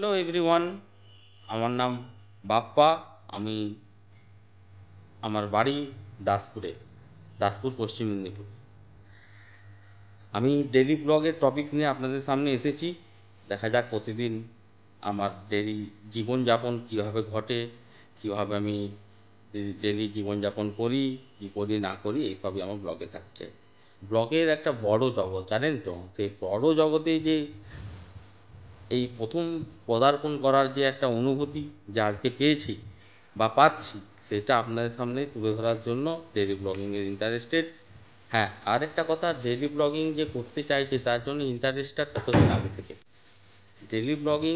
Hello everyone, আমার নাম বাপ্পা। আমি আমার বাড়ি দাসপুরে, দাসপুর পশ্চিম মেদিনীপুর। আমি ডেইলি ব্লগের টপিক নিয়ে আপনাদের সামনে এসেছি। দেখা যাক প্রতিদিন আমার ডেইলি জীবনযাপন কীভাবে ঘটে, কীভাবে আমি ডেইলি জীবনযাপন করি, কী করি না করি, এইসবই আমার ব্লগে থাকছে। ব্লগের একটা বড় জগৎ, জানেন তো? সেই বড় জগতে যে এই প্রথম পদার্পণ করার যে একটা অনুভূতি যা আজকে পেয়েছি বা পাচ্ছি, সেটা আপনাদের সামনে তুলে ধরার জন্য ডেইলি ব্লগিংয়ের ইন্টারেস্টেড। হ্যাঁ, আরেকটা কথা, ডেইলি ব্লগিং যে করতে চাইছে তার জন্য ইন্টারেস্টটা কতদিন আগে থেকে। ডেইলি ব্লগিং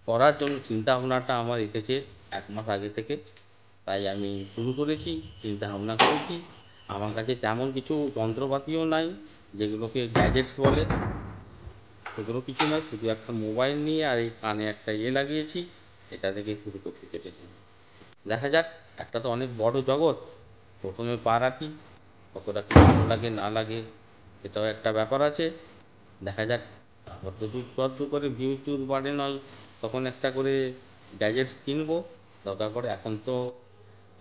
করার জন্য চিন্তা ভাবনাটা আমার এসেছে 1 মাস আগে থেকে। তাই আমি শুরু করেছি, চিন্তা ভাবনা করেছি। আমার কাছে তেমন কিছু যন্ত্রপাতিও নাই, যেগুলোকে গ্যাজেটস বলে, সেগুলো কিছু নয়। শুধু একটা মোবাইল নিয়ে আর এই কানে একটা লাগিয়েছি, এটা থেকেই শুরু করতে চলেছি। দেখা যাক, একটা তো অনেক বড় জগৎ, প্রথমে পা রাখি, কতটা কি ভালো লাগে না লাগে এটাও একটা ব্যাপার আছে। দেখা যাক, যত করে ভিউ টিউজ বাড়ে নয়, তখন একটা করে গ্যাজেটস কিনবো দরকার পড়ে। এখন তো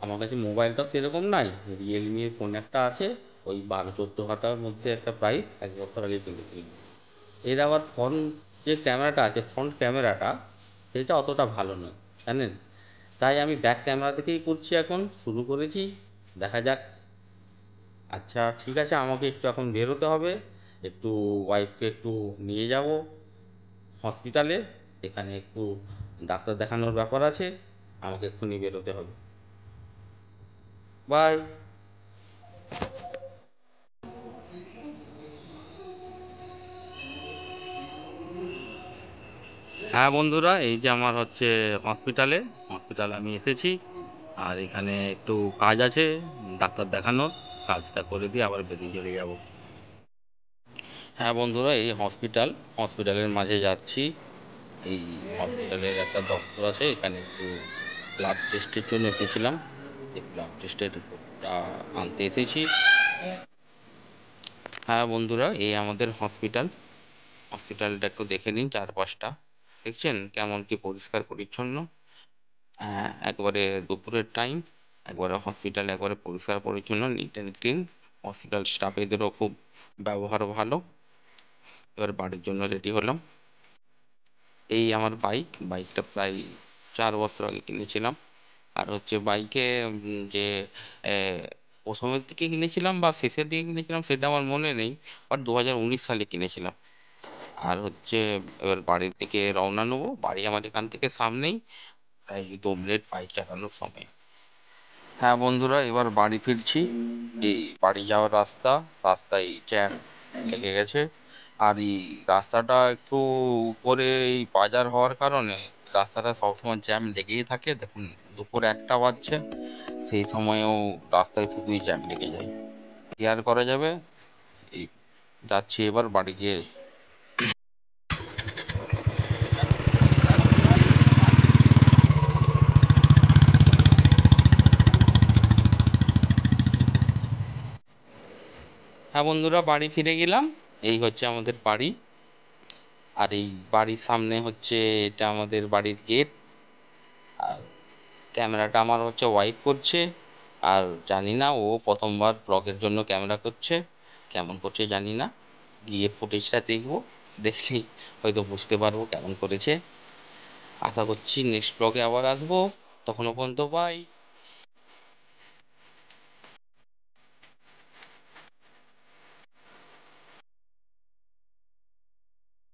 আমার কাছে মোবাইলটাও সেরকম নাই, রিয়েলমির ফোন একটা আছে, ওই 12-14 হাজার মধ্যে একটা প্রাইস, 1 বছর আগে কিনেছি। এর আবার ফ্রন্ট যে ক্যামেরাটা আছে, ফ্রন্ট ক্যামেরাটা সেটা অতটা ভালো নয়, জানেন। তাই আমি ব্যাক ক্যামেরা থেকেই করছি, এখন শুরু করেছি। দেখা যাক। আচ্ছা ঠিক আছে, আমাকে একটু এখন বেরোতে হবে, একটু ওয়াইফকে একটু নিয়ে যাব হসপিটালে, এখানে একটু ডাক্তার দেখানোর ব্যাপার আছে, আমাকে এক্ষুনি বেরোতে হবে। বাই। হ্যাঁ বন্ধুরা, এই যে আমার হচ্ছে হসপিটালে আমি এসেছি। আর এখানে একটু কাজ আছে ডাক্তার দেখানোর, কাজটা করে দিয়ে আবার বেরিয়ে চলে যাব। হ্যাঁ বন্ধুরা, এই হসপিটালের মাঝে যাচ্ছি। এই হসপিটালের একটা দপ্তর আছে, এখানে একটু ব্লাড টেস্টের জন্য এসেছিলাম। এই ব্লাড টেস্টের রিপোর্টটা আনতে এসেছি। হ্যাঁ বন্ধুরা, এই আমাদের হসপিটালটা একটু দেখে নিন, চারপাশটা দেখছেন কেমন কি পরিষ্কার পরিচ্ছন্ন। হ্যাঁ, একবারে দুপুরের টাইম, একবারে হসপিটাল একবারে পরিষ্কার পরিচ্ছন্ন, নিট অ্যান্ড ক্লিন। হসপিটাল স্টাফেদেরও খুব ব্যবহার ভালো। এবার বাড়ির জন্য রেডি হলাম। এই আমার বাইকটা প্রায় 4 বছর আগে কিনেছিলাম। আর হচ্ছে বাইকে যে প্রথমের দিকে কিনেছিলাম বা শেষের দিকে কিনেছিলাম সেটা আমার মনে নেই, বাট 2019 সালে কিনেছিলাম। আর হচ্ছে এবার বাড়ির দিকে রওনা নেবো। বাড়ি আমার এখান থেকে সামনেই, প্রায় 2 মিনিট বাইক চালানোর সময়। হ্যাঁ বন্ধুরা, এবার বাড়ি ফিরছি। এই বাড়ি যাওয়ার রাস্তায় জ্যাম লেগে গেছে। আর এই রাস্তাটা একটু উপরে এই বাজার হওয়ার কারণে রাস্তাটা সবসময় জ্যাম লেগেই থাকে। দেখুন, দুপুর 1টা বাজছে, সেই সময়েও রাস্তায় শুধুই জ্যাম লেগে যায়। কি আর করা যাবে, এই যাচ্ছি এবার বাড়ি গিয়ে। হ্যাঁ বন্ধুরা, বাড়ি ফিরে গেলাম। এই হচ্ছে আমাদের বাড়ি। আর এই বাড়ির সামনে হচ্ছে, এটা আমাদের বাড়ির গেট। আর ক্যামেরাটা আমার হচ্ছে ওয়াইফ করছে। আর জানি না, ও প্রথমবার ব্লগের জন্য ক্যামেরা করছে, কেমন করছে জানি না। গিয়ে ফুটেজটা দেখবো, দেখলেই হয়তো বুঝতে পারবো কেমন করেছে। আশা করছি নেক্সট ব্লগে আবার আসবো, তখনও পর্যন্ত বাই।